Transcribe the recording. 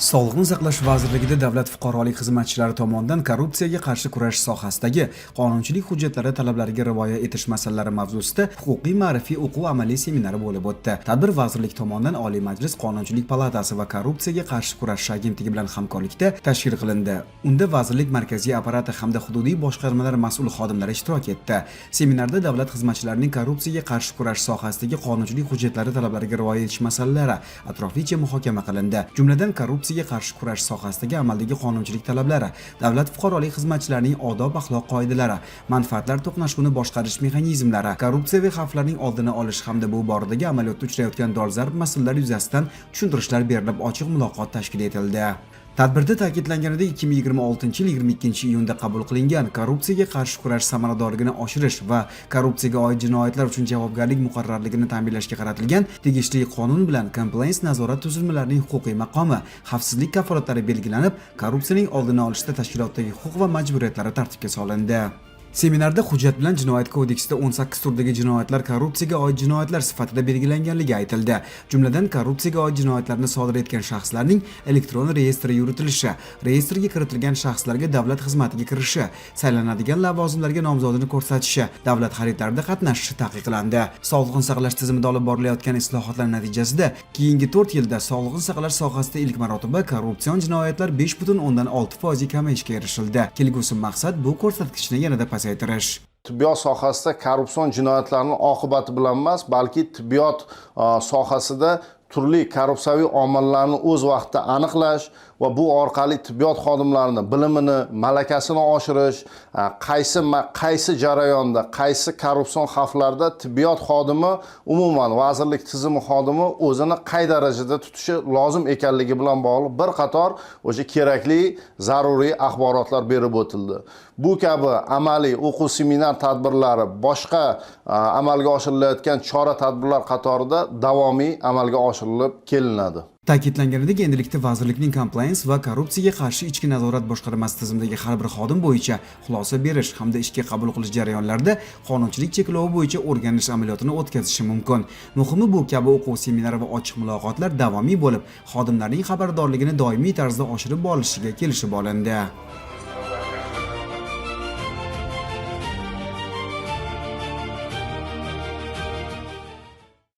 Sog'liqni saqlash vazirligida davlat fuqarolik xizmatchilari tomonidan korrupsiyaga qarshi kurashish sohasidagi qonunchilik hujjatlari talablariga rioya etish masalalari mavzusida huquqiy ma'rifiy o'quv amaliy seminari bo'lib o'tdi. Tadbir vazirlik tomonidan Oliy Majlis Qonunchilik palatasi va korrupsiyaga qarshi kurashish agentligi bilan hamkorlikda tashkil qilindi. Unda vazirlik markaziy apparati hamda hududiy boshqarmalar mas'ul xodimlari ishtirok etdi. Seminarda davlat xizmatchilarining korrupsiyaga qarshi kurashish sohasidagi qonunchilik hujjatlari talablariga rioya etish masalalari atroflicha muhokama qilindi. Jumladan korrupsiyaga qarshi kurash sohasidagi amaldagi qonunchilik talablari, davlat fuqarolik xizmatchilarining odob-axloq qoidalari, manfaatlar to'qnashuvini boshqarish mexanizmlari, korrupsiyaviy xavflarning oldini olish hamda bu boradagi amaliyotda uchrayotgan dolzarb masalalar yuzasidan tushuntirishlar berilib, ochiq muloqot tashkil etildi. Tadbirda ta'kidlanganidek 2026 yil 22 iyunda qabul qilingan korrupsiyaga qarshi kurash samaradorligini oshirish va korrupsiyaga oid jinoyatlar uchun javobgarlik muqarrarligini ta'minlashga qaratilgan tegishli qonun bilan compliance nazorat tuzilmalarining huquqiy maqomi, xavfsizlik kafolatlari belgilanib, korrupsiyaning oldini olishda tashkilotdagi huquq va majburiyatlari tartibga solindi. Seminarda hujjat bilan Jinoyat kodeksida 18 turdagi jinoyatlar korrupsiyaga oid jinoyatlar sifatida belgilanganligi aytildi. Jumladan korrupsiyaga oid jinoyatlarni sodir etgan shaxslarning elektron reyestri yuritilishi, reyestrga kiritilgan shaxslarga davlat xizmatiga kirishi, saylanadigan lavozimlarga nomzodini ko'rsatishi, davlat xaridlarida qatnashishi taqiqlandi. Sog'liqni saqlash tizimida olib borilayotgan islohotlar natijasida keyingi 4 yilda sog'liqni saqlash sohasida ilk marotaba korrupsion jinoyatlar 5.6% kamayishga erishildi. Kelgusi maqsad bu ko'rsatkichni yanada pasaytirish. Tibbiyot sohasida korrupsion jinoyatlarning oqibati bilan emas, balki tibbiyot sohasida turli korrupsiyaviy omillarni o'z vaqtida aniqlash va bu orqali tibbiyot xodimlarining bilimini, malakasini oshirish, qaysi jarayonda, qaysi korrupsion xavflarda tibbiyot xodimi, umuman vazirlik tizimi xodimi o'zini qay darajada tutishi lozim ekanligi bilan bog'liq bir qator o'sha kerakli, zaruriy axborotlar berib o'tildi. Bu kabi amaliy o'quv seminar tadbirlari boshqa amalga oshirilayotgan chora-tadbirlar qatorida davomiy amalga oshirilib kelinadi. Ta'kidlanganidek, endilikda vazirlikning compliance va korrupsiyaga qarshi ichki nazorat boshqarmasi tizimidagi har bir xodim bo'yicha xulosa berish hamda ishga qabul qilish jarayonlarida qonunchilik cheklovi bo'yicha o'rganish amaliyotini o'tkazishi mumkin. Muhimi, bu kabi o'quv seminari va ochiq muloqotlar davomiy bo'lib, xodimlarning xabardorligini doimiy tarzda oshirib borishiga kelishib olindi.